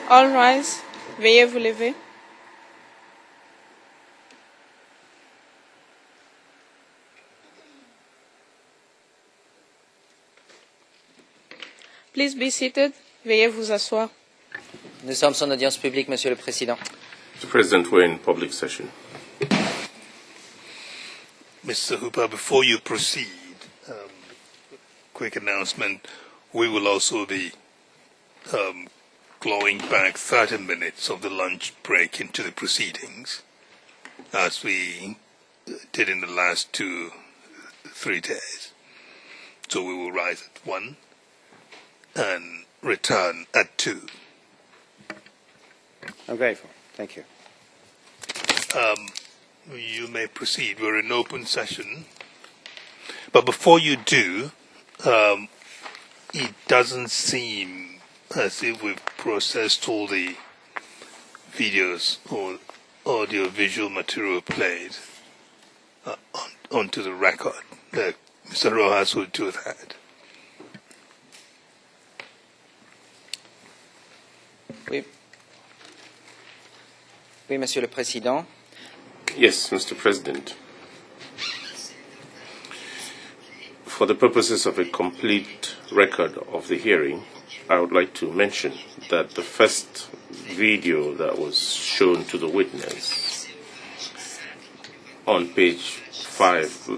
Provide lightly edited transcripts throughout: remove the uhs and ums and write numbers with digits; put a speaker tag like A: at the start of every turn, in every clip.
A: All rise. Veuillez vous lever. Please be seated. Veuillez vous asseoir.
B: Nous sommes en audience publique, Monsieur le Président.
C: Mr. President, we're in public session.
D: Mr. Hooper, before you proceed, quick announcement. We will also be clawing back 30 minutes of the lunch break into the proceedings, as we did in the last 3 days. So we will rise at 1 and return at 2.
E: I'm grateful. Thank you.
D: You may proceed. We're in open session. But before you do, it doesn't seem as if we've processed all the videos or audio-visual material played onto the record. Mr. Rojas will do that.
B: Oui, Monsieur le Président.
C: Yes, Mr. President. For the purposes of a complete record of the hearing, I would like to mention that the first video that was shown to the witness on page 5,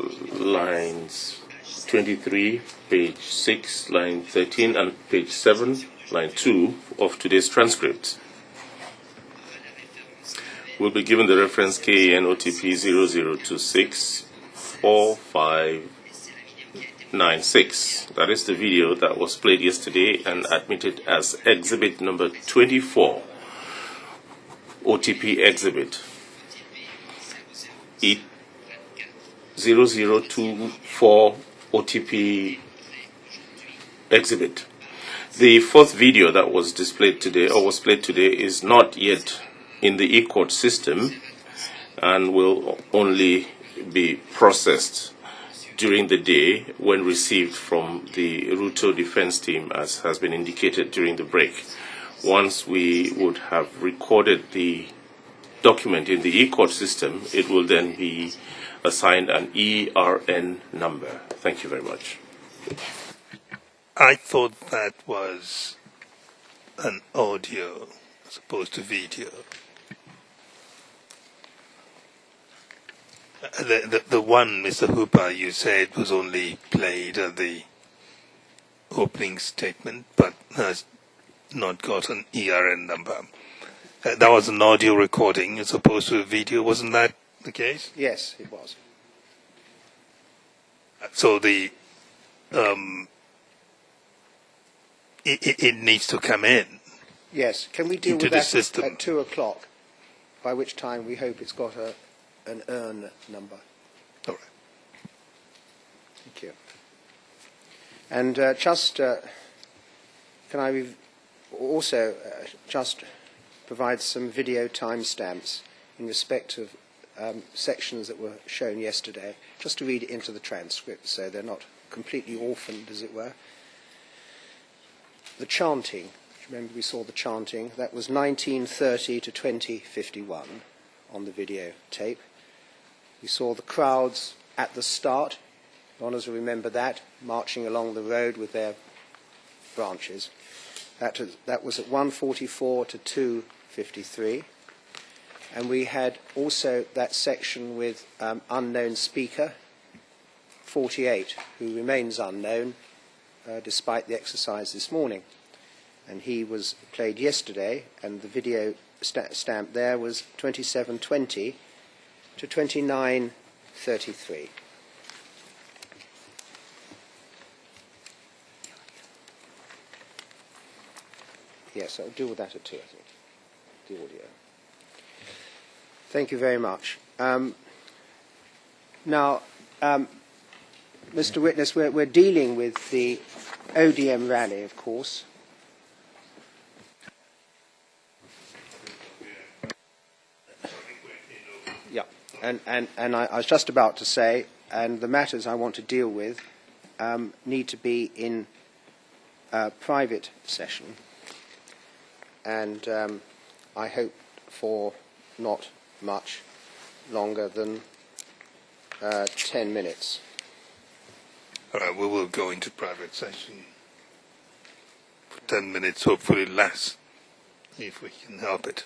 C: lines 23, page 6, line 13, and page 7, line 2 of today's transcript will be given the reference KenyaMOJA.com 00264596. That is the video that was played yesterday and admitted as exhibit number 24, OTP exhibit 0024 OTP exhibit. The fourth video that was displayed today or was played today is not yet in the e-court system and will only be processed during the day when received from the Ruto defense team, as has been indicated during the break. Once we would have recorded the document in the e-court system, it will then be assigned an ERN number. Thank you very much.
D: I thought that was an audio as opposed to video. The one, Mr. Hooper, you said was only played at the opening statement, but has not got an ERN number. That was an audio recording as opposed to a video. Wasn't that the case?
E: Yes, it was.
D: So it needs to come in.
E: Yes. Can we deal
D: into
E: with
D: the
E: that
D: system
E: at 2 o'clock, by which time we hope it's got an ERN number?
D: All right.
E: Thank you. And can I also just provide some video timestamps in respect of sections that were shown yesterday, just to read it into the transcript so they're not completely orphaned, as it were. The chanting, remember we saw the chanting, that was 1930 to 2051 on the video tape. We saw the crowds at the start, honours will remember that, marching along the road with their branches. That was at 1:44 to 2:53. And we had also that section with unknown speaker, 48, who remains unknown despite the exercise this morning. And he was played yesterday, and the video stamp there was 27:20 to 29:33. Yes, I'll deal with that at 2, I think, the audio. Thank you very much. Now, Mr. Witness, we're dealing with the ODM rally, of course. Yeah, and I was just about to say, and the matters I want to deal with need to be in private session. and I hope for not much longer than 10 minutes.
D: All right, we will go into private session for 10 minutes, hopefully less, if we can help it.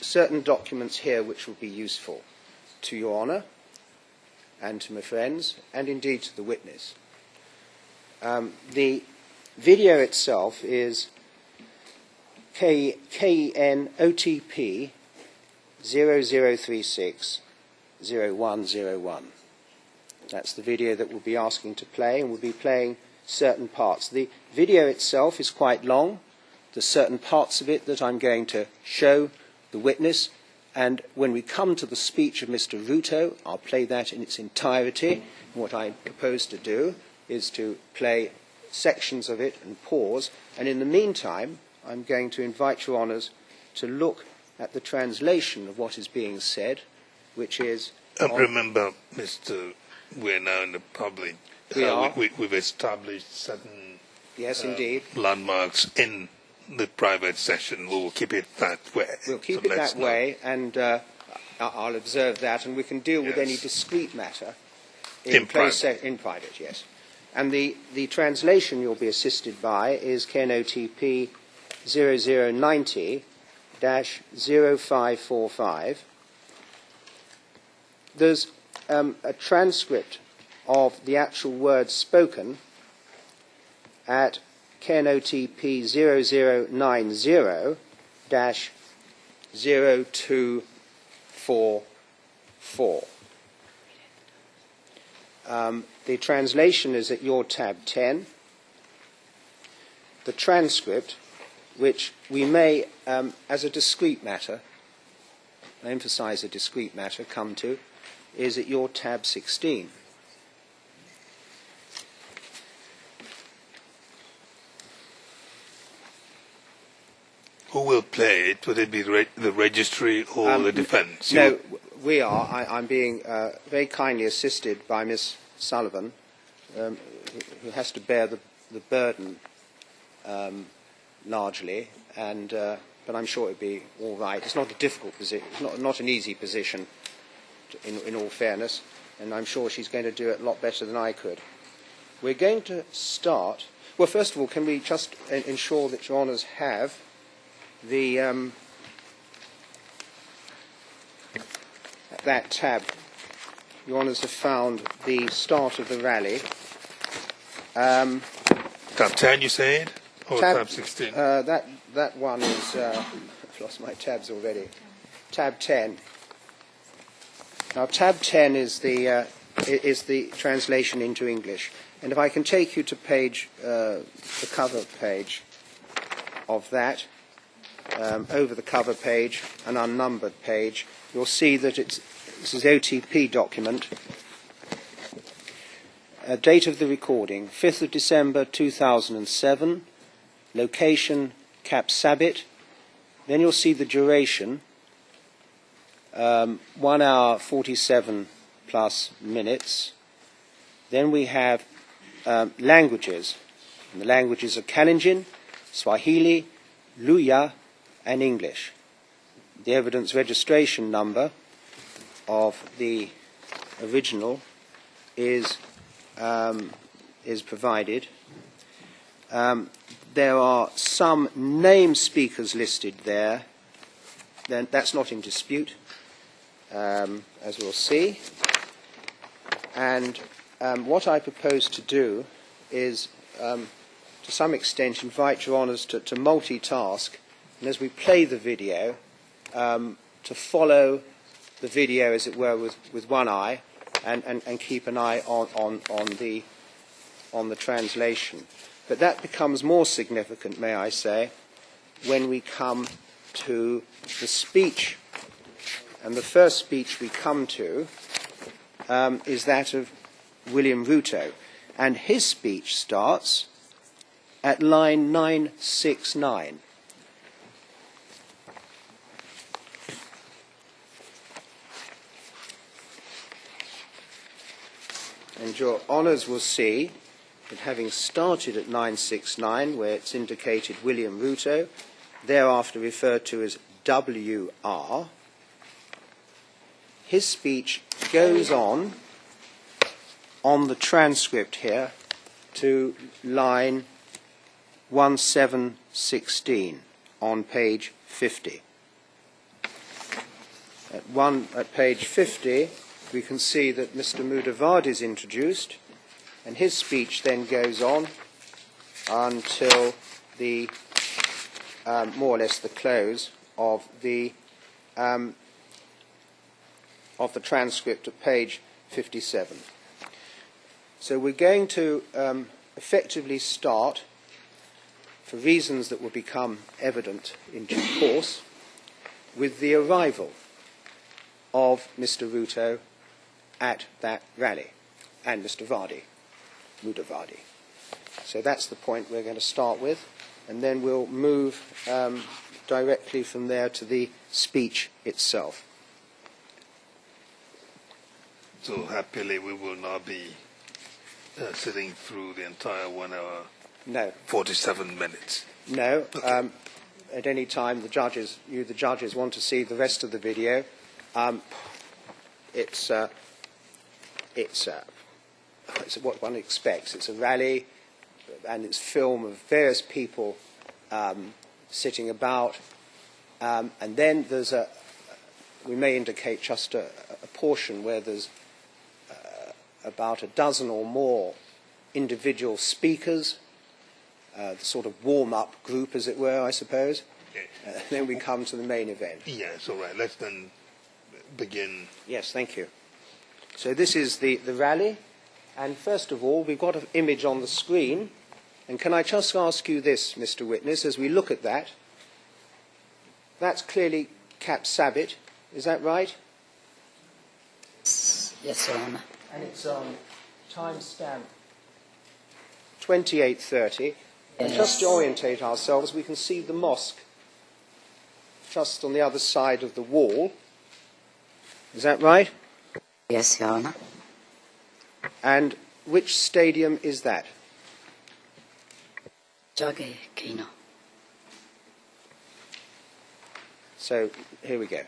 E: certain documents here which will be useful to Your Honour and to my friends, and indeed to the witness. The video itself is KenyaMOJA.com 0036-0101. That's the video that we'll be asking to play, and we'll be playing certain parts. The video itself is quite long. There's certain parts of it that I'm going to show the witness, and when we come to the speech of Mr. Ruto, I'll play that in its entirety. And what I propose to do is to play sections of it and pause, and in the meantime, I'm going to invite Your Honours to look at the translation of what is being said, which is...
D: Remember, Mr. We're now in the public. We've established certain
E: indeed.
D: Landmarks in the private session. We will keep it that way.
E: We'll keep it that way, and I'll observe that, and we can deal with any discrete matter in private, yes. And the translation you'll be assisted by is KenyaMOJA 0090-0545. There's a transcript of the actual words spoken at KenyaMOJA 0090-0244. The translation is at your tab 10. The transcript, which we may, as a discrete matter, I emphasize a discrete matter, come to, is at your tab 16.
D: Who will play it? Would it be the registry or the defence?
E: No, we are. I'm being very kindly assisted by Miss Sullivan, who has to bear the burden largely, and but I'm sure it'll be all right. It's not a difficult position. It's not an easy position, in all fairness, and I'm sure she's going to do it a lot better than I could. We're going to start. Well, first of all, can we just ensure that Your Honours have the that tab? Your Honours have found the start of the rally.
D: Tab 10, you said? Or tab 16?
E: That one is... I've lost my tabs already. Tab 10. Now, tab 10 is the translation into English. And if I can take you to the cover page of that, over the cover page, an unnumbered page, you'll see that this is OTP document. Date of the recording, 5th of December 2007. Location, Kapsabit. Then you'll see the duration, 1 hour 47 plus minutes. Then we have languages. And the languages are Kalenjin, Swahili, Luya, and English. The evidence registration number of the original is provided. There are some name speakers listed there. Then that's not in dispute, as we'll see. And what I propose to do is, to some extent, invite Your Honours to multitask, and as we play the video, to follow the video, as it were, with one eye, and keep an eye on the translation. But that becomes more significant, may I say, when we come to the speech. And the first speech we come to is that of William Ruto. And his speech starts at line 969. And Your Honours will see that having started at 969, where it's indicated William Ruto, thereafter referred to as WR, his speech goes on the transcript here to line 1716 on page 50. At page 50, we can see that Mr. Mudavadi is introduced, and his speech then goes on until the more or less the close of the transcript at page 57. So we're going to effectively start, for reasons that will become evident in due course, with the arrival of Mr. Ruto at that rally, and Mr. Mudavadi. So that's the point we're going to start with, and then we'll move directly from there to the speech itself.
D: So happily we will not be sitting through the entire 1 hour,
E: No.
D: 47 minutes.
E: No.
D: Okay.
E: At any time, the judges want to see the rest of the video. It's what one expects. It's a rally, and it's film of various people sitting about, and then there's we may indicate just a portion where there's about a dozen or more individual speakers, the sort of warm-up group, as it were, I suppose.
D: Okay.
E: Then we come to the main event.
D: Yes, all right. Let's then begin.
E: Yes, thank you. So this is the rally, and first of all, we've got an image on the screen, and can I just ask you this, Mr. Witness, as we look at that, that's clearly Cap Sabit, is that right?
F: Yes, Your Honour.
E: And it's on timestamp 28:30. And just to orientate ourselves, we can see the mosque just on the other side of the wall. Is that right?
F: Yes, Your Honour.
E: And which stadium is that?
F: Joge Kino.
E: So here we go.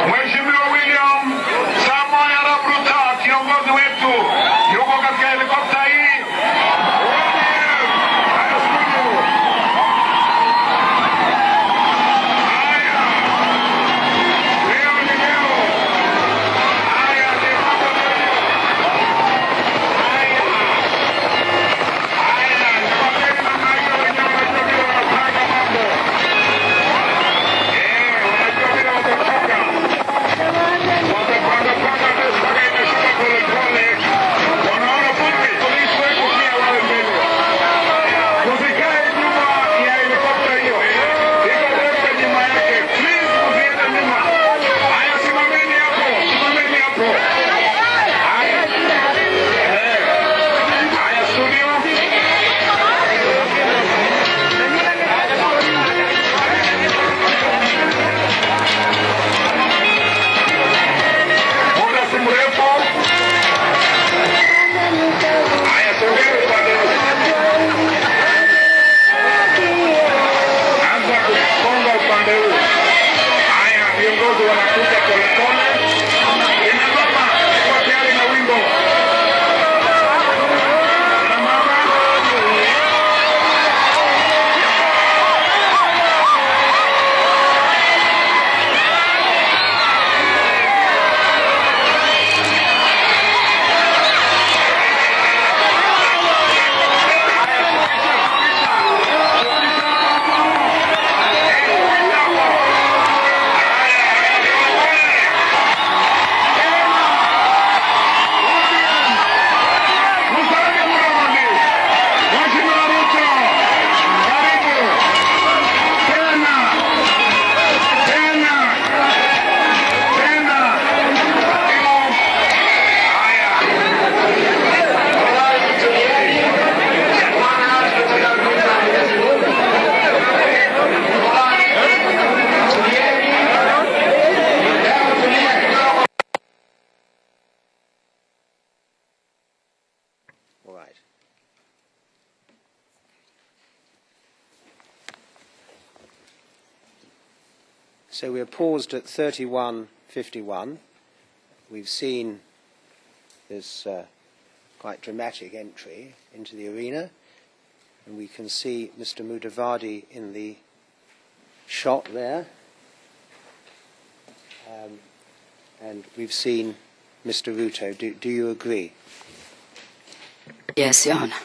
G: Mheshimiwa William Samoei Arap Ruto, kiongozi wetu, yuko katika helikopta hii.
E: So we're paused at 31:51. We've seen this quite dramatic entry into the arena, and we can see Mr. Mudavadi in the shot there. And we've seen Mr. Ruto. Do you agree?
F: Yes, Your Honor.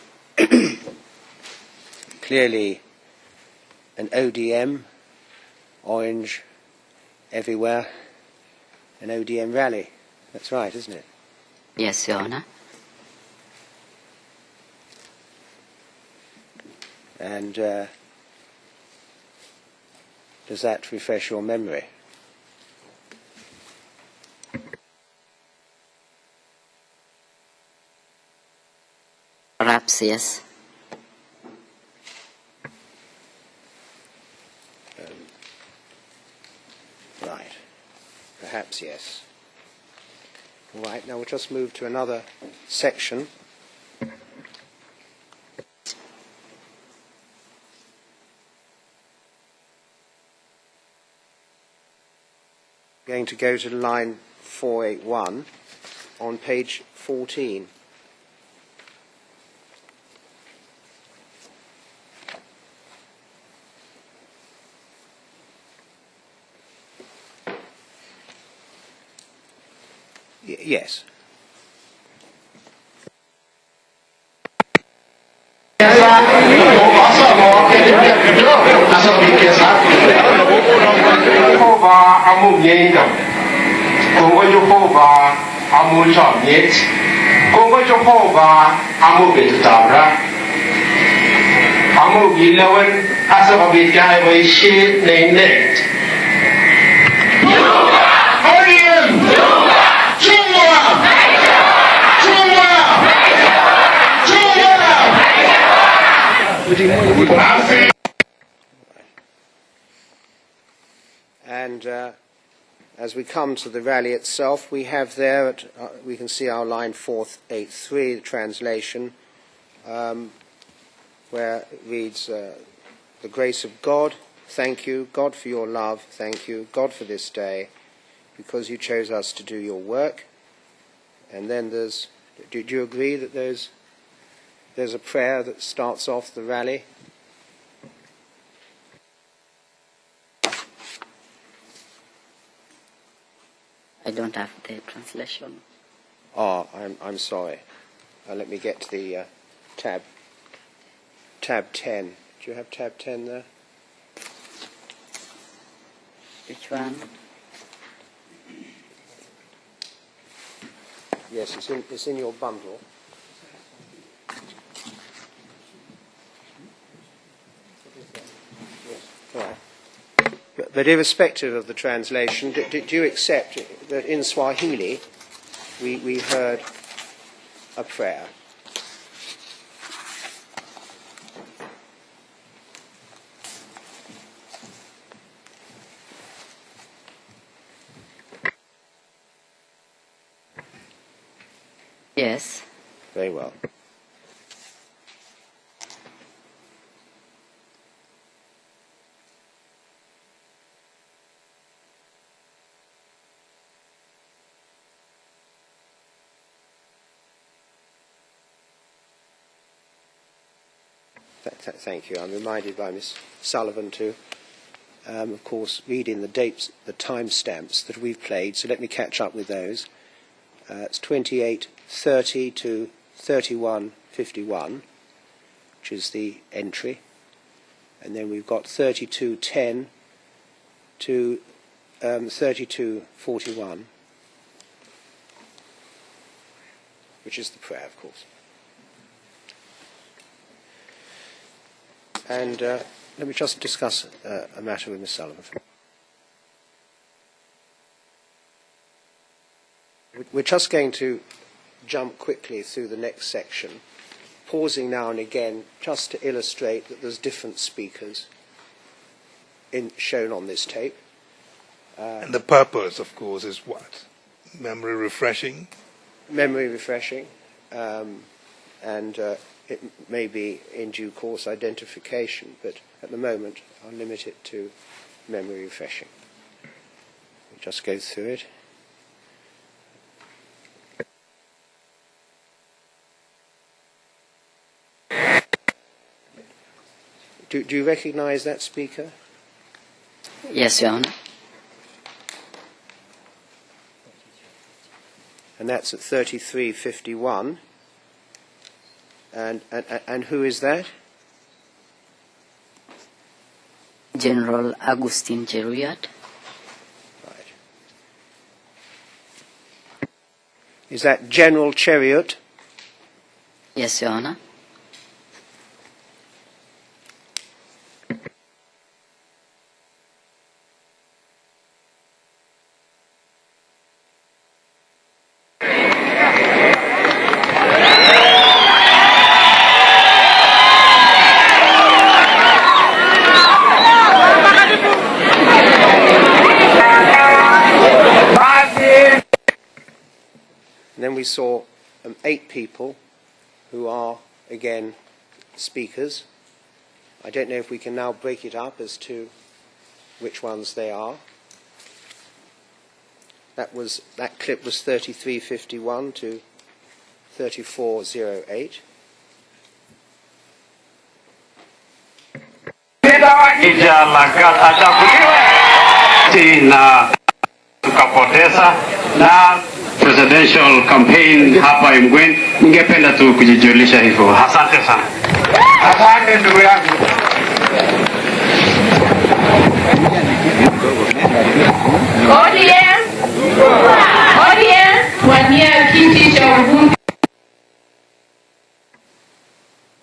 E: Clearly an ODM, orange everywhere, an ODM rally. That's right, isn't it?
F: Yes, Your Honor.
E: And does that refresh your memory?
F: Perhaps yes.
E: Right. Perhaps yes. All right, now we'll just move to another section. Going to go to line 481 on page 14. Yes.
G: Jehovah among yengam. Kongo Jehovah among chomyet. Kongo Jehovah among betabra. Among gilawan asa babit kaya way shit net.
E: And as we come to the rally itself, we have there, we can see our line 483, the translation, where it reads, the grace of God, thank you, God for your love, thank you, God for this day, because you chose us to do your work. And then there's, do you agree that there's a prayer that starts off the rally?
F: I don't have the translation.
E: Oh, I'm sorry. Let me get to the tab 10. Do you have tab 10 there?
F: Which one?
E: Yes, it's in your bundle. Yes, all right. But irrespective of the translation, do you accept that in Swahili we heard a prayer?
F: Yes.
E: Very well. Thank you. I'm reminded by Miss Sullivan to, of course, read in the dates, the timestamps that we've played. So let me catch up with those. It's 28:30 to 31:51, which is the entry, and then we've got 32:10 to 32:41, which is the prayer, of course. And let me just discuss a matter with Ms. Sullivan. We're just going to jump quickly through the next section, pausing now and again just to illustrate that there's different speakers shown on this tape.
D: And the purpose, of course, is what? Memory refreshing?
E: Memory refreshing, and it may be in due course identification, but at the moment I'll limit it to memory refreshing. just go through it. Do you recognize that speaker?
F: Yes, Your Honor.
E: And that's at 3351. And who is that?
F: General Agustin Jeruyat.
E: Right. Is that General Chariot?
F: Yes, Your Honor.
E: And then we saw 8 people who are, again, speakers. I don't know if we can now break it up as to which ones they are. That clip was 3351 to 3408.
H: Na tukapoteza na presidential campaign hapa Imgwen, ningependa tu kujijulisha hivyo. Asante sana. Asante ndugu yangu.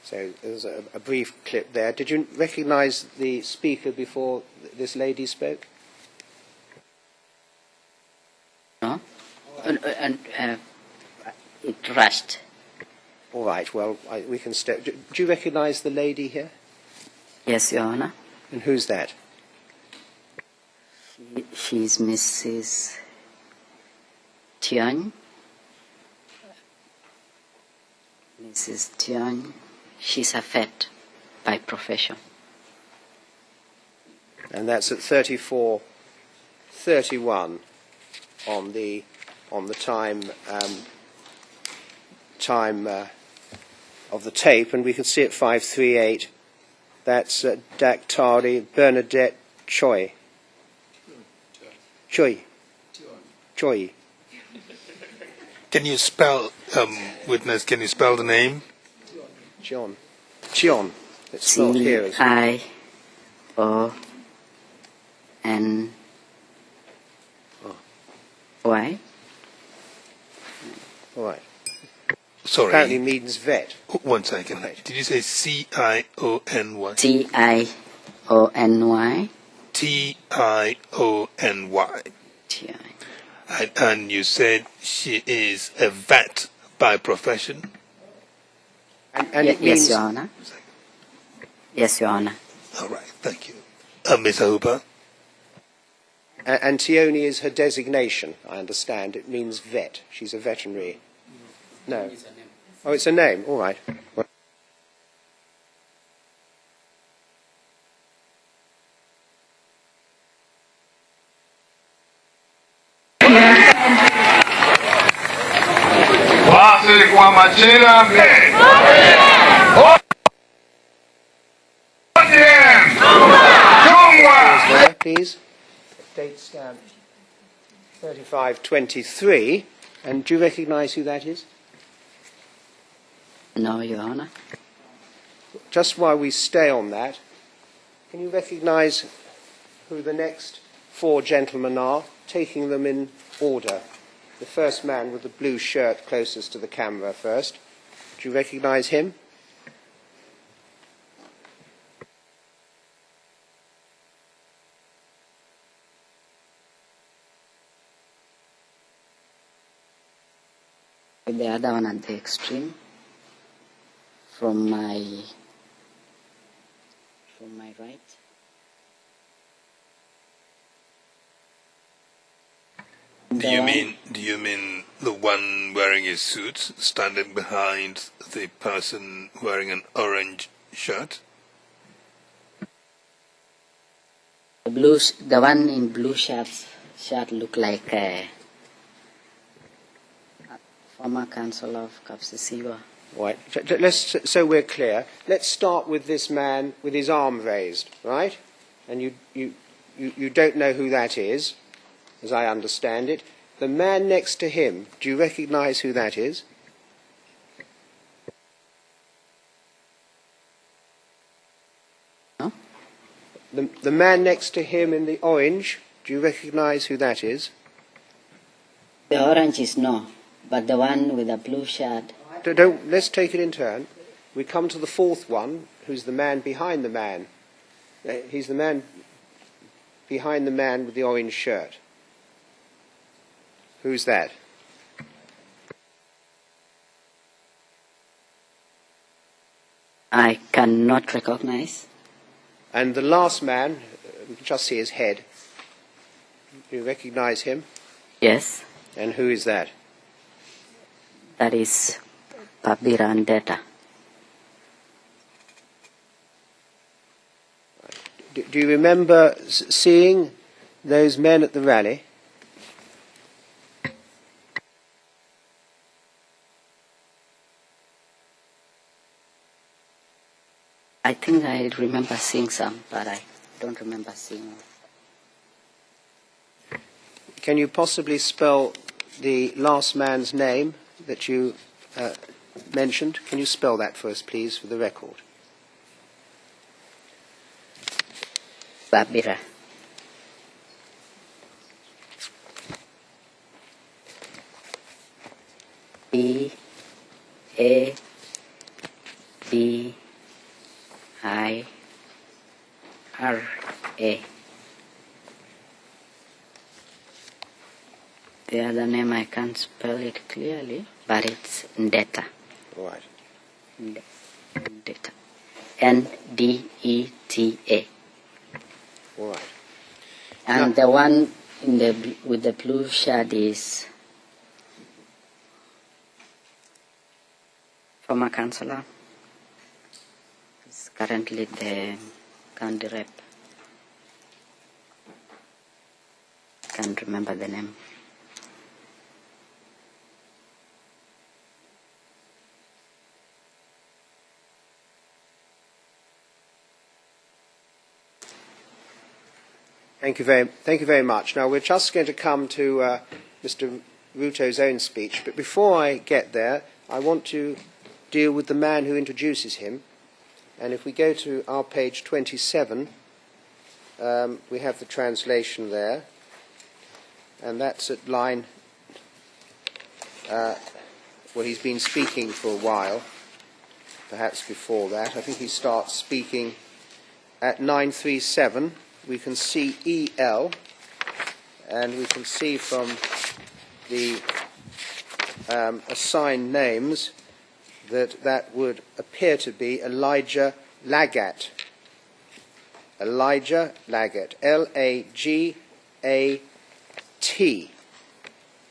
E: So there's a brief clip there. Did you recognize the speaker before this lady spoke?
F: No? It rushed.
E: All right, well, we can step. Do you recognize the lady here?
F: Yes, Your Honor.
E: And who's that?
F: She's Mrs. Tian. Mrs. Tian. She's a vet by profession.
E: And that's at 34:31 on the time of the tape, and we can see at 5:38. That's Daktari Bernadette Choi. Choi.
D: Can you spell, witness, can you spell the name?
E: Chion. It's spelled here as
F: C-I-O-N. Why?
E: all right.
D: Sorry.
E: Apparently means vet.
D: 1 second.
E: Right.
D: Did you say C-I-O-N-Y?
F: T-I-O-N-Y.
D: T-I-O-N-Y.
F: T-I.
D: And you said she is a vet by profession?
E: And it means,
F: Yes, Your Honor. Yes, Your Honor.
D: All right, thank you. Ms. Ahupa?
E: and Tioni is her designation, I understand. It means vet. She's a veterinary. No. Oh, it's a name. All right. Please. Date stamp 3523. And do you recognise who that is?
F: No, Your Honor.
E: Just while we stay on that, can you recognise who the next 4 gentlemen are, taking them in order? The first man with the blue shirt closest to the camera first. Do you recognise him?
F: The other one at the extreme. From my right.
D: Do you mean the one wearing a suit standing behind the person wearing an orange shirt?
F: The one in blue shirts shirt look like a former councillor of Kapsisiwa.
E: Right. So we're clear. Let's start with this man with his arm raised, right? And you don't know who that is, as I understand it. The man next to him, do you recognise who that is?
F: No.
E: The man next to him in the orange, do you recognise who that is?
F: The orange is no, but the one with the blue shirt.
E: Let's take it in turn. We come to the fourth one, who's the man behind the man. He's the man behind the man with the orange shirt. Who's that?
F: I cannot recognize.
E: And the last man, we can just see his head. Do you recognise him?
F: Yes.
E: And who is that?
F: That is Babira Ndeta.
E: Do you remember seeing those men at the rally?
F: I think I remember seeing some, but I don't remember seeing all.
E: Can you possibly spell the last man's name that you mentioned? Can you spell that for us, please, for the record?
F: Babira. B-A-B-I-R-A. The other name I can't spell it clearly, but it's Ndeta.
E: All right.
F: Ndeta. N-D-E-T-A.
E: All right.
F: And the one with the blue shirt is former councillor. He's currently the county rep. Can't remember the name.
E: Thank you very much. Now, we're just going to come to Mr. Ruto's own speech, but before I get there, I want to deal with the man who introduces him. And if we go to our page 27, we have the translation there, and that's at line, well, he's been speaking for a while, perhaps before that. I think he starts speaking at 937. We can see EL, and we can see from the assigned names that would appear to be Elijah Lagat. Elijah Lagat, L-A-G-A-T.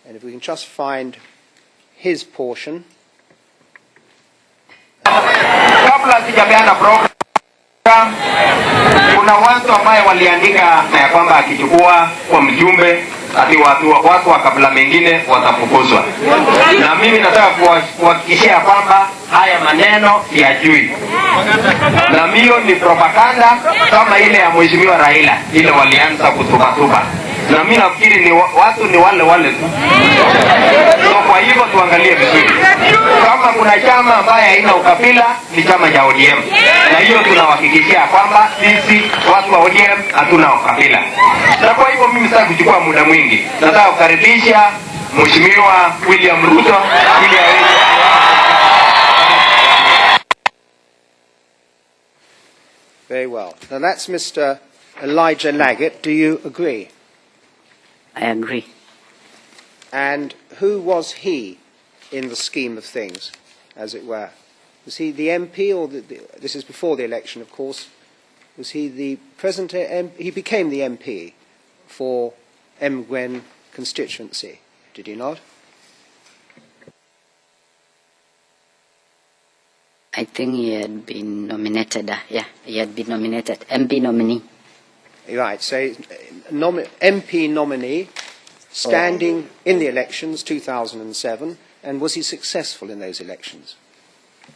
E: And if we can just find his portion.
H: Kabla sijapeana program, kuna watu ambaye waliandika ya kwamba akichukua kwa mjumbe ati watu wa kabla mengine watafukuzwa. Na mimi nataka kuhakikishia kwamba haya maneno siyajui. Na hiyo ni propaganda kama ile ya Mheshimiwa Raila, ile walianza kutupa. Na mimi nafikiri ni watu ni wale tu. So kwa hivyo tuangalie vizuri. Kama kuna chama ambaye haina ukabila ni chama cha ODM. Na hiyo tunahakikishia kwamba sisi watu wa ODM hatuna ukabila. Na kwa hivyo mimi sitaki kuchukua muda mwingi. Nataka kukaribisha Mheshimiwa William Ruto ili aweze.
E: Very well. Now that's Mr. Elijah Lagat. Do you agree?
F: I agree.
E: And who was he in the scheme of things, as it were? Was he the MP, or this is before the election, of course? Was he the present MP? He became the MP for Mgwen constituency, did he not?
F: I think he had been nominated. He had been nominated. MP nominee.
E: Right, so MP nominee, standing in the elections 2007, and was he successful in those elections?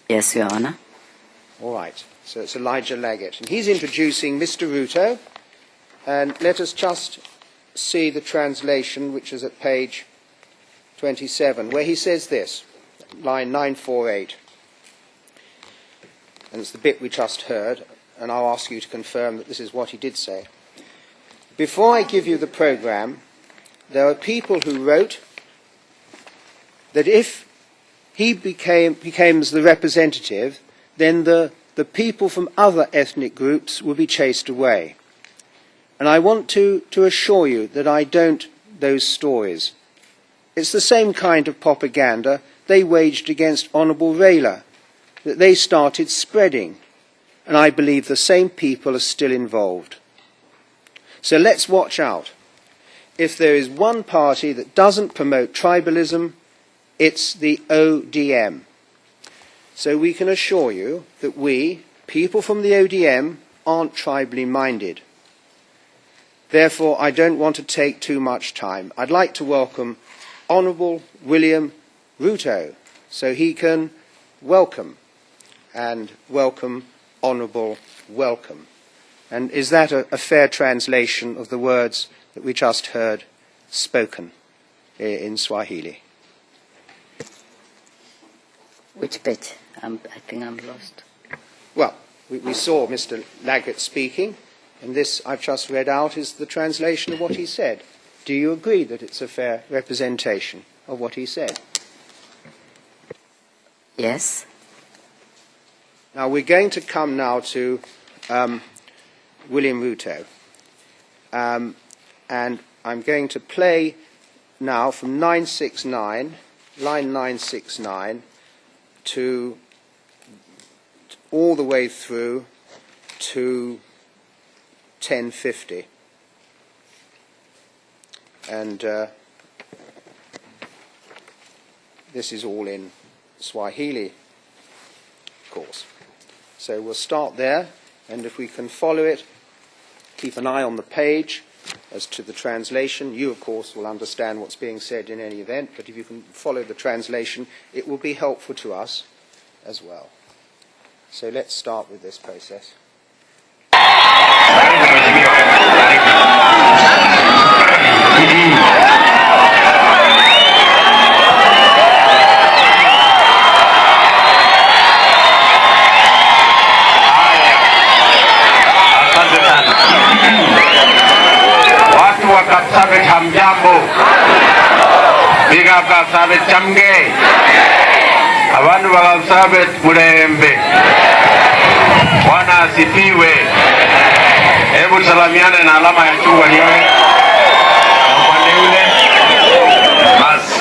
F: Yes, Your Honor.
E: All right, so it's Elijah Laggett, and he's introducing Mr. Ruto, and let us just see the translation, which is at page 27, where he says this, line 948, and it's the bit we just heard, and I'll ask you to confirm that this is what he did say. Before I give you the programme, there are people who wrote that if he becomes the representative, then the people from other ethnic groups will be chased away. And I want to assure you that I don't those stories. It's the same kind of propaganda they waged against Honourable Raila, that they started spreading. And I believe the same people are still involved. So let's watch out. If there is one party that doesn't promote tribalism, it's the ODM. So we can assure you that we, people from the ODM, aren't tribally minded. Therefore, I don't want to take too much time. I'd like to welcome Honourable William Ruto, so he can welcome, and welcome, Honourable, welcome. And is that a fair translation of the words that we just heard spoken in Swahili?
F: Which bit? I think I'm lost.
E: Well, we saw Mr. Laggett speaking, and this I've just read out is the translation of what he said. Do you agree that it's a fair representation of what he said?
F: Yes.
E: Now we're going to come now to William Ruto, and I'm going to play now from 969, line 969, to all the way through to 1050. And this is all in Swahili, of course. So we'll start there, and if we can follow it, keep an eye on the page as to the translation. You, of course, will understand what's being said in any event, but if you can follow the translation, it will be helpful to us as well. So let's start with this process.
H: Watu wa Kapsabet hamjambo. Big up Kapsabet chamge. Abantu wa Kapsabet mulembe. Bwana asifiwe. Hebu salamiane na alama ya chungwa nione. Upande ule. Basi.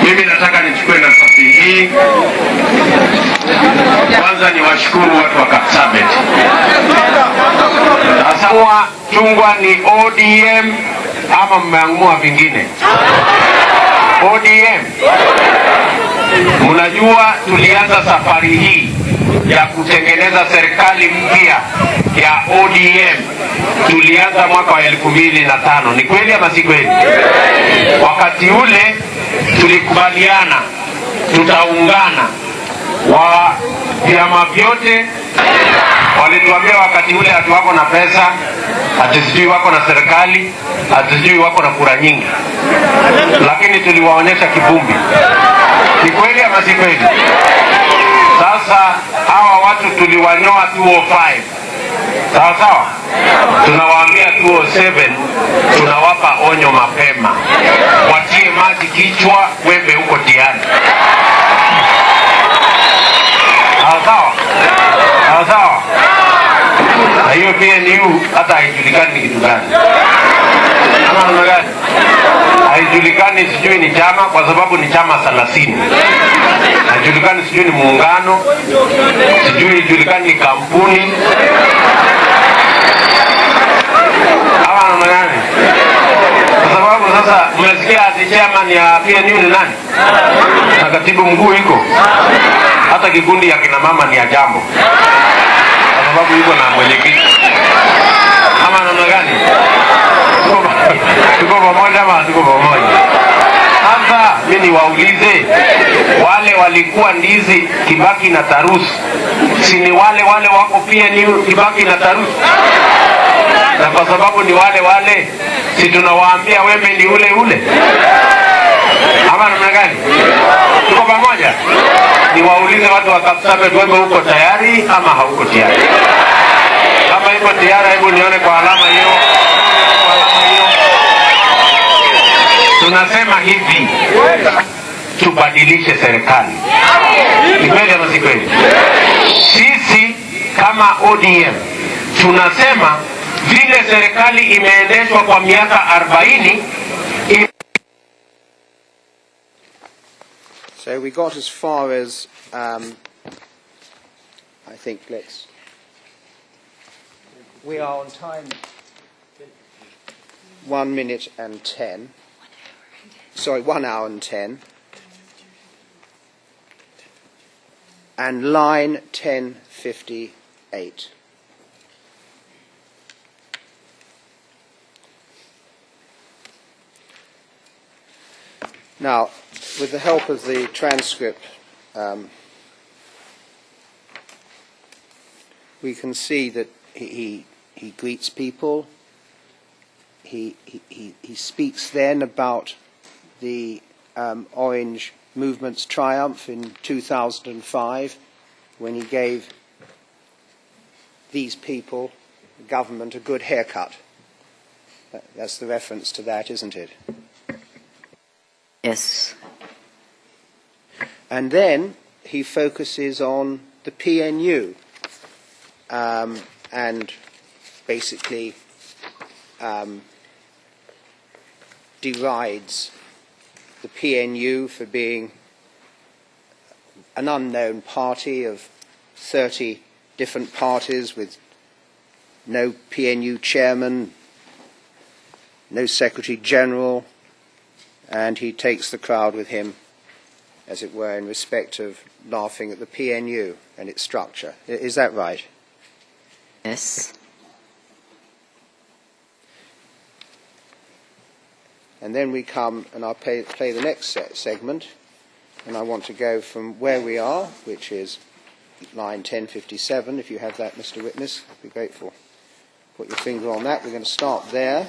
H: Mimi nataka nichukue nafasi hii. Kwanza niwashukuru watu wa Kapsabet. Sasa chungwa ni ODM ama mmeamua vingine? ODM. Mnajua tulianza safari hii ya kutengeneza serikali mpya ya ODM. Tulianza mwaka wa 2005. Ni kweli ama si kweli? Wakati ule tulikubaliana tutaungana wa vyama vyote. Walituambia wakati ule hatu wako na pesa, hatusijui wako na serikali, hatusijui wako na kura nyingi. Lakini tuliwaonyesha kivumbi. Ni kweli ama si kweli? Sasa hawa watu tuliwanyoa 205. Sawa sawa? Tunawaambia 207, tunawapa onyo mapema. Watie maji kichwa, wembe huko tiani. Sawa sawa? Sawa sawa? Na hiyo PNU hata haijulikani ni kitu gani. Ama namna gani? Haijulikani, sijui ni chama kwa sababu ni chama 30. Haijulikani, sijui ni muungano, sijui haijulikani ni kampuni. Ama namna gani? Kwa sababu sasa mmesikia ati chairman ya PNU ni nani? Na katibu mkuu iko. Hata kikundi ya kina mama ni ya jambo. Kwa sababu yuko na mwenyekiti. Ama namna gani? Tuko niwaulize, wale walikuwa ndizi Kibaki na Tarusi, si ni wale wako pia ni Kibaki na Tarusi? Na kwa sababu ni wale, si tunawaambia wembe ni ule? Ama namna gani? Tuko pamoja? Niwaulize watu wa Kapsabet, wembe uko tayari ama hauko tayari? Kama iko tayari, hebu nione kwa alama hiyo. Tunasema hivi, tubadilishe serikali. Ni kweli ama si kweli? Sisi kama ODM tunasema vile serikali imeendeshwa kwa miaka 40.
E: So we got as far as I think we are on time. 1 minute and 10. Sorry, 1 hour and 10. And line 1058. Now, with the help of the transcript, we can see that he greets people. He speaks then about the Orange Movement's triumph in 2005, when he gave these people, the government, a good haircut. That's the reference to that, isn't it?
F: Yes.
E: And then he focuses on the PNU and basically derides the PNU for being an unknown party of 30 different parties with no PNU chairman, no Secretary General, and he takes the crowd with him, as it were, in respect of laughing at the PNU and its structure. Is that right?
F: Yes.
E: And then we come, and I'll play the next segment, and I want to go from where we are, which is line 1057. If you have that, Mr. Witness, I'd be grateful. Put your finger on that. We're going to start there,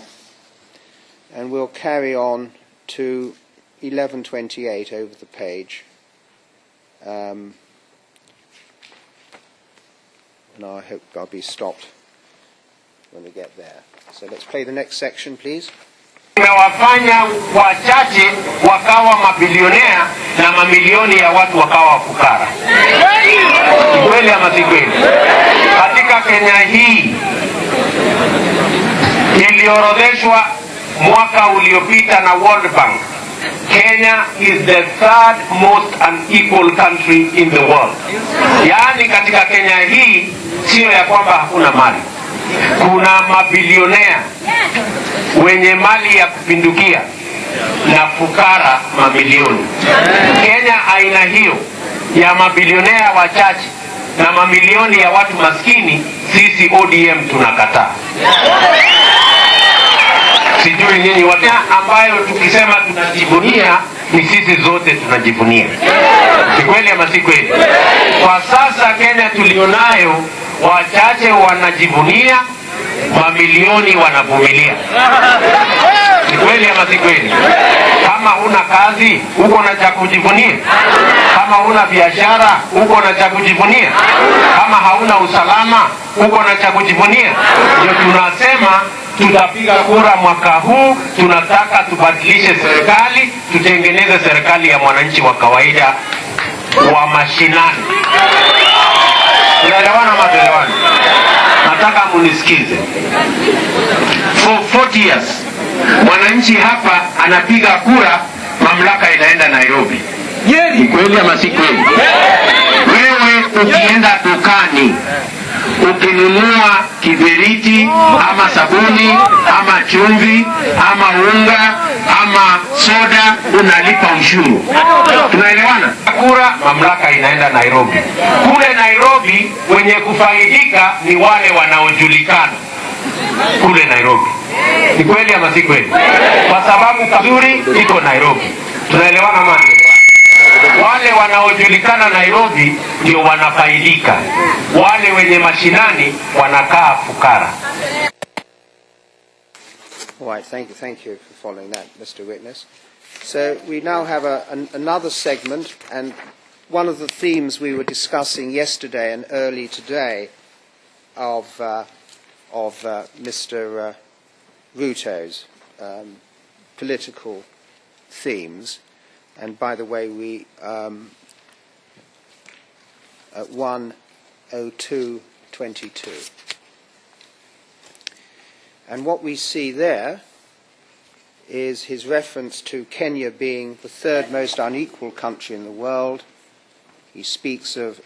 E: and we'll carry on to 1128 over the page. And I hope I'll be stopped when we get there. So let's play the next section, please.
H: Imewafanya wachache wakawa mabilionea na mamilioni ya watu wakawa fukara. Kweli ama si kweli? Katika Kenya hii iliorodheshwa mwaka uliopita na World Bank, Kenya is the third most unequal country in the world. Yaani katika Kenya hii sio ya kwamba hakuna mali. Kuna mabilionea wenye mali ya kupindukia na fukara mamilioni. Kenya aina hiyo ya mabilionea wachache na mamilioni ya watu maskini, sisi ODM tunakataa. Sijui nyinyi wote, ambayo tukisema tunajivunia ni sisi zote tunajivunia. Ni kweli ama si kweli? Kwa sasa Kenya tulionayo, wachache wanajivunia, mamilioni wanavumilia. Ni kweli ama si kweli? Kama huna kazi, uko na cha kujivunia. Kama huna biashara, uko na cha kujivunia. Kama hauna usalama, uko na cha kujivunia. Ndio tunasema tutapiga kura mwaka huu, tunataka tubadilishe serikali, tutengeneze serikali ya mwananchi wa kawaida wa mashinani. Tunaelewana mabelewani? Nataka munisikize. For 40 years, mwananchi hapa anapiga kura, mamlaka inaenda Nairobi. Ni kweli ama si kweli? Wewe ukienda dukani, ukinunua kiberiti ama sabuni ama chumvi ama unga ama soda, unalipa ushuru. Tunaelewana? Kura, mamlaka inaenda Nairobi. Kule Nairobi wenye kufaidika ni wale wanaojulikana kule Nairobi. Ni kweli ama si kweli? Kwa sababu kaburi iko Nairobi. Tunaelewana mama? Wale wanaojulikana Nairobi ndio wanafaidika, wale wenye mashinani wanakaa fukara.
E: All right, thank you for following that, Mr. Witness. So we now have another segment, and one of the themes we were discussing yesterday and early today of Mr. Ruto's political themes, and by the way, we at 1:02:22. And what we see there is his reference to Kenya being the third most unequal country in the world. He speaks of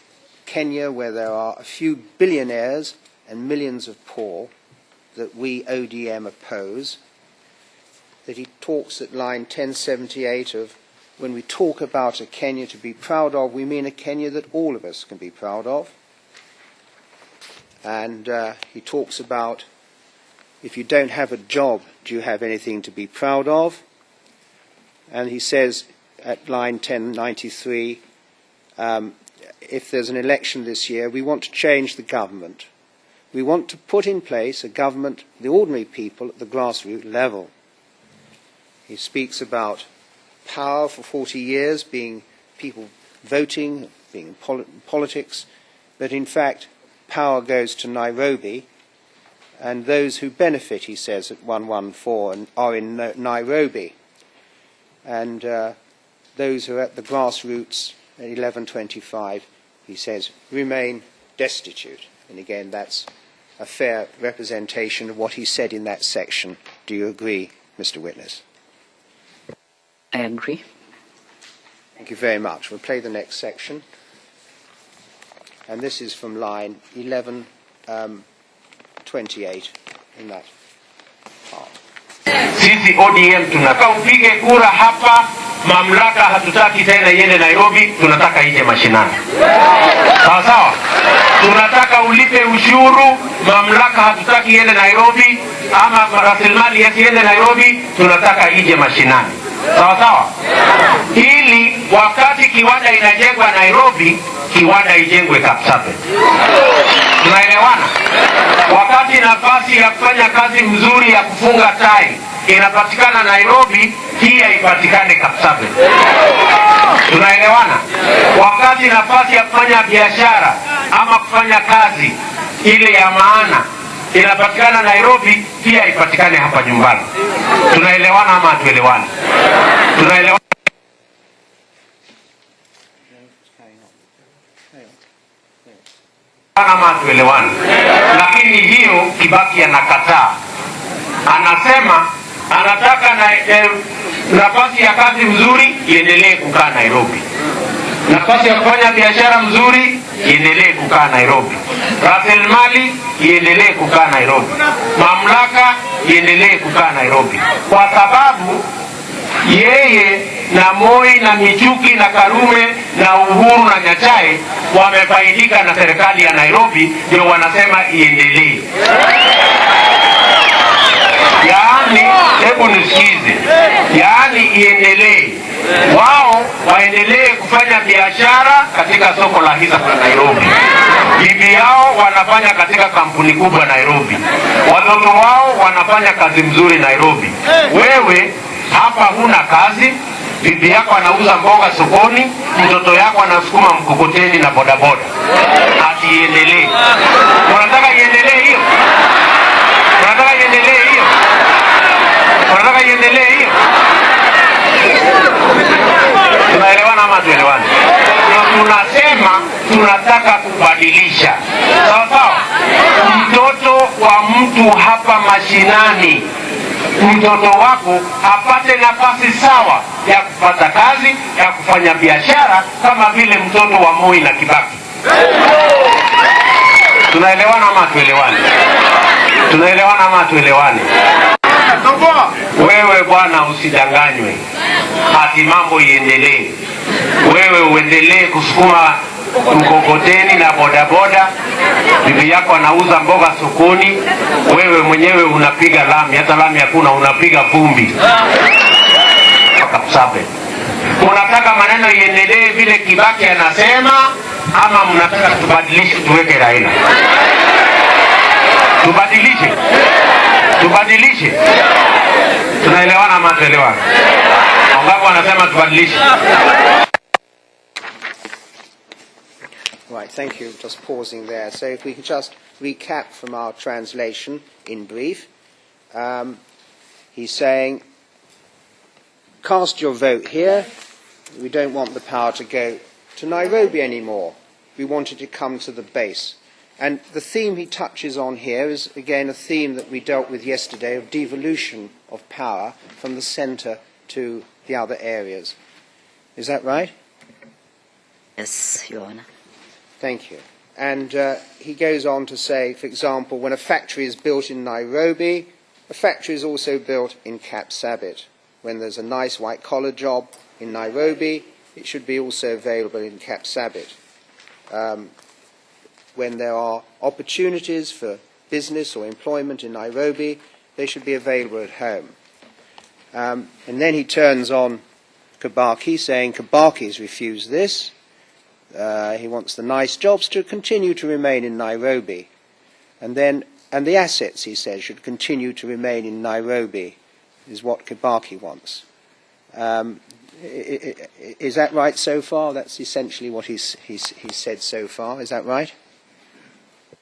E: Kenya where there are a few billionaires and millions of poor that we ODM oppose. That he talks at line 1078 of when we talk about a Kenya to be proud of, we mean a Kenya that all of us can be proud of. And he talks about if you don't have a job, do you have anything to be proud of? And he says at line 1093, if there's an election this year, we want to change the government. We want to put in place a government, the ordinary people at the grassroots level. He speaks about power for 40 years being people voting, being in politics, but in fact power goes to Nairobi, and those who benefit, he says at 114, are in Nairobi, and those who are at the grassroots at 1125, he says, remain destitute. And again, that's a fair representation of what he said in that section. Do you agree, Mr. Witness?
F: I agree.
E: Thank you very much. We'll play the next section. And this is from line 1128 in that part.
H: Sisi ODM tunataka upige kura hapa, mamlaka hatutaki tena iende Nairobi, tunataka ije mashinani. Sawa sawa? Tunataka ulipe ushuru, mamlaka hatutaki iende Nairobi, ama rasilimali yasiende Nairobi, tunataka ije mashinani. Sawa sawa? Ili wakati kiwanda inajengwa Nairobi, kiwanda ijengwe Kapsabet. Tunaelewana? Wakati nafasi ya kufanya kazi mzuri ya kufunga tai inapatikana Nairobi, pia ipatikane Kapsabet. Tunaelewana? Wakati nafasi ya kufanya biashara ama kufanya kazi ile ya maana inapatikana Nairobi, pia ipatikane hapa nyumbani. Tunaelewana ama hatuelewani? Tunaelewana ama hatuelewani? Lakini hiyo Kibaki anakataa. Anasema anataka nafasi ya kazi mzuri iendelee kukaa Nairobi. Nafasi ya kufanya biashara mzuri iendelee kukaa Nairobi. Rasilimali iendelee kukaa Nairobi. Mamlaka iendelee kukaa Nairobi. Kwa sababu yeye na Moi na Michuki na Karume na Uhuru na Nyachae wamefaidika na serikali ya Nairobi, ndio wanasema iendelee. Yaani, hebu nisikize. Yaani iendelee. Wao waendelee kufanya biashara katika soko la hisa la Nairobi. Bibi yao wanafanya katika kampuni kubwa Nairobi. Watoto wao wanafanya kazi mzuri Nairobi. Wewe hapa huna kazi, bibi yako anauza mboga sokoni, mtoto yako anasukuma mkokoteni na bodaboda. Ati iendelee. Unataka iendelee hiyo? Unataka iendelee hiyo? Unataka iendelee hiyo? Tunaelewana ama tuelewana? Tunasema tunataka kubadilisha. Sawa sawa? Mtoto wa mtu hapa mashinani, mtoto wako apate nafasi sawa ya kupata kazi, ya kufanya biashara kama vile mtoto wa Moi na Kibaki. Tunaelewana ama tuelewani? Tunaelewana ama tuelewani? Wewe bwana usidanganywe ati mambo iendelee. Wewe uendelee kusukuma mkokoteni na bodaboda, bibi yako anauza mboga sokoni, wewe mwenyewe unapiga lami, hata lami hakuna, unapiga vumbi. Kapsabet. Unataka maneno iendelee vile Kibaki anasema ama mnataka tubadilishe tuweke Raila? Tubadilishe. Tubadilishe. Tunaelewana ama tuelewana? Wangapi wanasema tubadilishe?
E: Right, thank you. Just pausing there. So if we can just recap from our translation in brief. He's saying, cast your vote here. We don't want the power to go to Nairobi anymore. We want it to come to the base. And the theme he touches on here is, again, a theme that we dealt with yesterday of devolution of power from the centre to the other areas. Is that right?
F: Yes, Your Honor.
E: Thank you. And he goes on to say, for example, when a factory is built in Nairobi, a factory is also built in Kapsabet. When there's a nice white-collar job in Nairobi, it should be also available in Kapsabet. When there are opportunities for business or employment in Nairobi, they should be available at home. And then he turns on Kibaki, saying Kibaki's refused this. He wants the nice jobs to continue to remain in Nairobi. And the assets, he says, should continue to remain in Nairobi, is what Kibaki wants. Is that right so far? That's essentially what he's said so far. Is that right?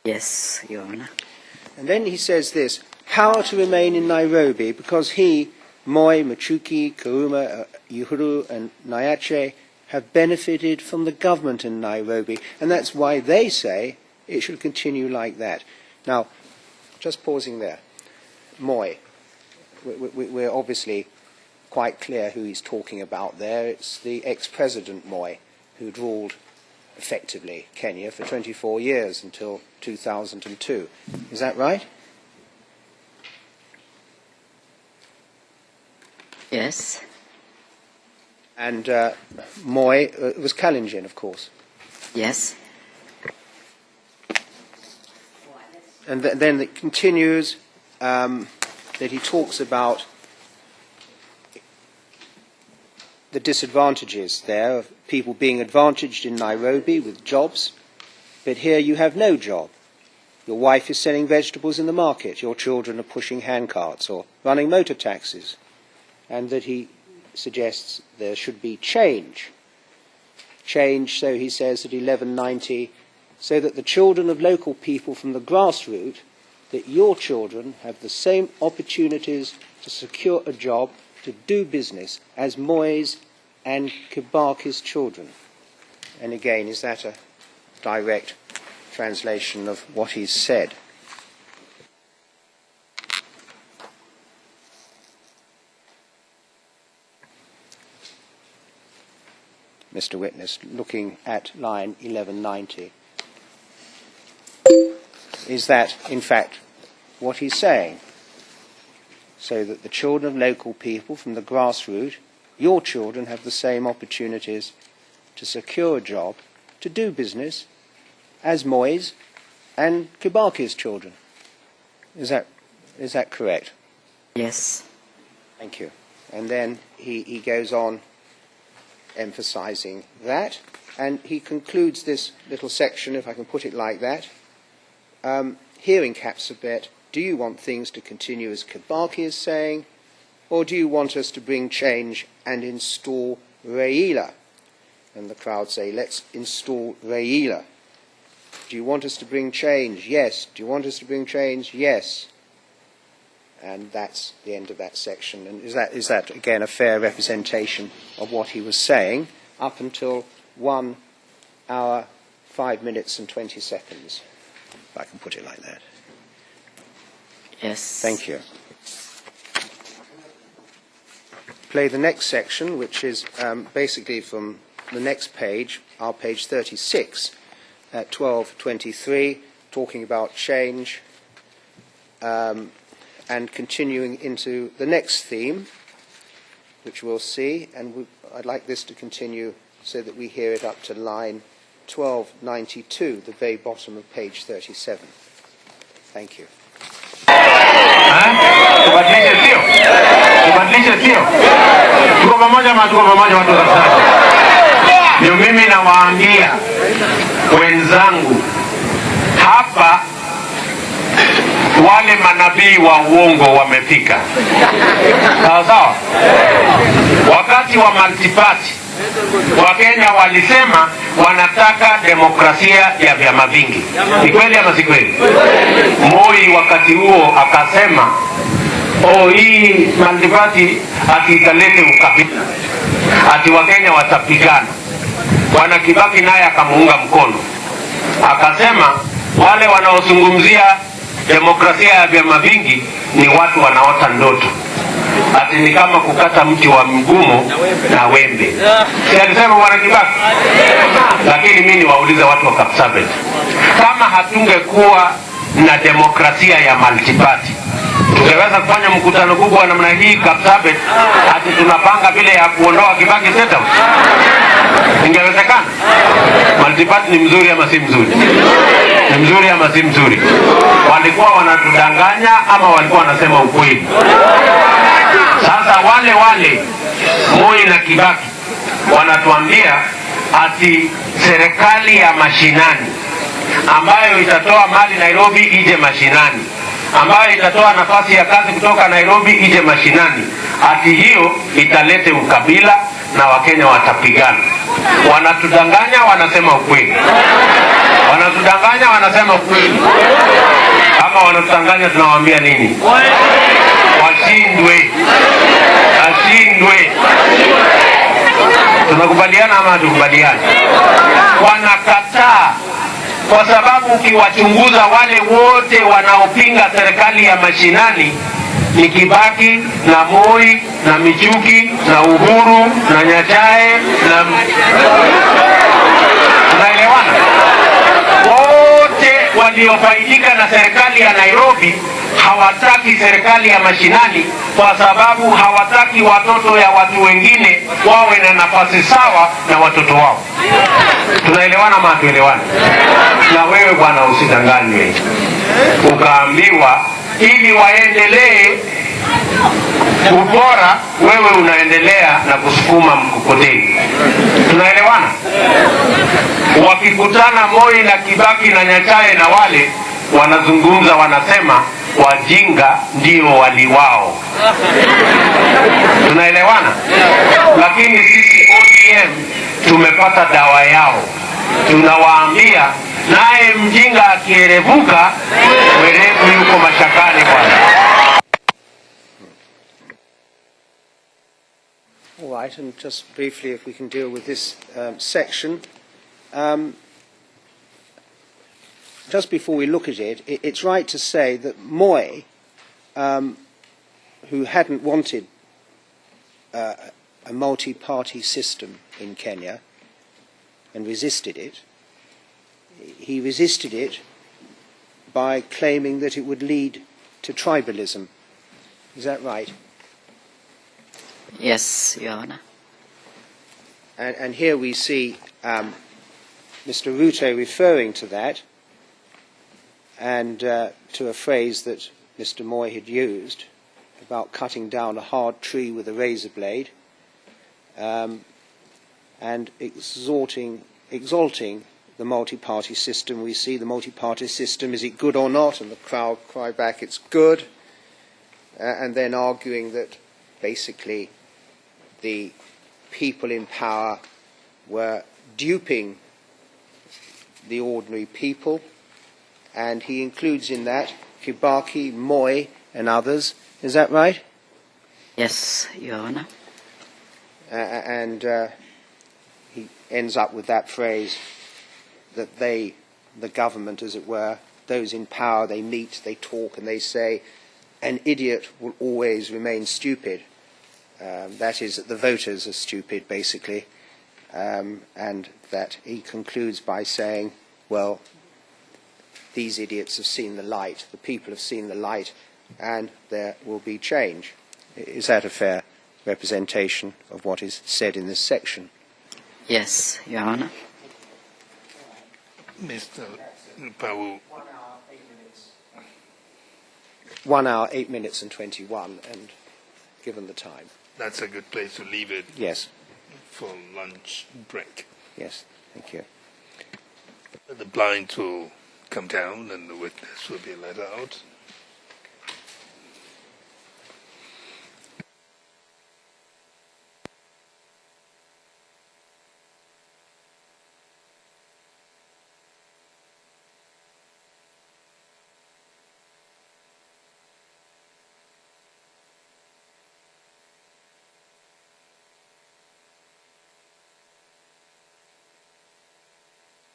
F: Yes, Your Honor.
E: And then he says this, power to remain in Nairobi, because he, Moi, Machuki, Karuma, Uhuru and Nyache have benefited from the government in Nairobi, and that's why they say it should continue like that. Now, just pausing there. Moi, we're obviously quite clear who he's talking about there. It's the ex-president Moi, who'd ruled effectively Kenya for 24 years until 2002. Is that right?
F: Yes.
E: And Moi was Kalenjin, of course.
F: Yes.
E: And then it continues that he talks about the disadvantages there of people being advantaged in Nairobi with jobs, but here you have no job. Your wife is selling vegetables in the market, your children are pushing handcarts or running motor taxis, and that he suggests there should be change. Change, so he says at 1190, so that the children of local people from the grassroots, that your children have the same opportunities to secure a job, to do business, as Moi's and Kibaki's children. And again, is that a direct translation of what he's said? Mr. Witness, looking at line 1190. Is that, in fact, what he's saying? So that the children of local people from the grassroots, your children, have the same opportunities to secure a job, to do business, as Moi's and Kibaki's children. Is that correct?
F: Yes.
E: Thank you. And then he goes on emphasizing that, and he concludes this little section, if I can put it like that, here in Kapsabet, do you want things to continue as Kibaki is saying, or do you want us to bring change and install Raila? And the crowd say, let's install Raila. Do you want us to bring change? Yes. Do you want us to bring change? Yes. And that's the end of that section. And is that again a fair representation of what he was saying up until 1 hour, 5 minutes and 20 seconds, if I can put it like that?
F: Yes.
E: Thank you. Play the next section, which is basically from the next page, our page 36, at 12:23, talking about change, and continuing into the next theme, which we'll see, and I'd like this to continue so that we hear it up to line 1292, the very bottom of page 37. Thank you.
H: Tubadilishe sio? Tuko pamoja kama tuko pamoja watu wa Kapsabet? Ndio mimi nawaambia wenzangu hapa, wale manabii wa uongo wamefika. Sawa sawa. Wakati wa multiparty Wakenya walisema wanataka demokrasia ya vyama vingi. Ni kweli ama si kweli? Moi wakati huo akasema, hii multiparty italete ukabila, ati Wakenya watapigana. Bwana Kibaki naye akamuunga mkono, akasema wale wanaozungumzia demokrasia ya vyama vingi ni watu wanaota ndoto, ati ni kama kukata mti wa mgumo na wembe. Si alisema Bwana Kibaki? Lakini mimi niwaulize watu wa Kapsabet, kama hatungekuwa na demokrasia ya multiparty, tungeweza kufanya mkutano kubwa namna hii Kapsabet, ati tunapanga vile ya kuondoa Kibaki State House? Ingewezekana? Multiparty ni mzuri ama si mzuri? Ni mzuri ama si mzuri? Walikuwa wanatudanganya ama walikuwa wanasema ukweli? Sasa wale Moi na Kibaki wanatuambia ati serikali ya mashinani ambayo itatoa mali Nairobi ije mashinani, ambayo itatoa nafasi ya kazi kutoka Nairobi ije mashinani, ati hiyo italete ukabila na Wakenya watapigana. Wanatudanganya, wanasema ukweli. Wanatudanganya, wanasema ukweli. Kama wanatudanganya tunawaambia nini? Washindwe. Ashindwe. Tunakubaliana ama hatukubaliani? Wanakataa kwa sababu ukiwachunguza wale wote wanaopinga serikali ya mashinani ni Kibaki na Moi na Michuki na Uhuru na Nyachae na unaelewana? Wote waliofaidika na serikali ya Nairobi hawataki serikali ya mashinani kwa sababu hawataki watoto ya watu wengine wawe na nafasi sawa na watoto wao. Tunaelewana ama hatuelewani? Na wewe bwana usidanganywe ukaambiwa ili waendelee ubora, wewe unaendelea na kusukuma mkokoteni. Tunaelewana? Wakikutana Moi na Kibaki na Nyachae na wale wanazungumza, wanasema wajinga ndio waliwao. Tunaelewana? Lakini sisi ODM tumepata dawa yao. Tunawaambia naye mjinga akierevuka, werevu yuko mashakani bwana.
E: All right, and just briefly, if we can deal with this section. Just before we look at it, it's right to say that Moi, who hadn't wanted a multi-party system in Kenya and resisted it, he resisted it by claiming that it would lead to tribalism. Is that right?
F: Yes, Your Honor.
E: And here we see Mr. Ruto referring to that and to a phrase that Mr. Moi had used about cutting down a hard tree with a razor blade and exalting the multi-party system. We see the multi-party system, is it good or not? And the crowd cry back, it's good. And then arguing that basically the people in power were duping the ordinary people, and he includes in that Kibaki, Moi and others. Is that right?
F: Yes, Your Honor.
E: And he ends up with that phrase that they, the government as it were, those in power, they meet, they talk and they say, an idiot will always remain stupid. That is, that the voters are stupid, basically, and that he concludes by saying, well, these idiots have seen the light, the people have seen the light, and there will be change. Is that a fair representation of what is said in this section?
F: Yes, Your Honor.
D: Mr. Pawu.
E: 1 hour, 8 minutes and 21, and given the time.
D: That's a good place to leave it
E: Yes,
D: for lunch break.
E: yes, thank you.
D: The blinds will come down and the witness will be let out.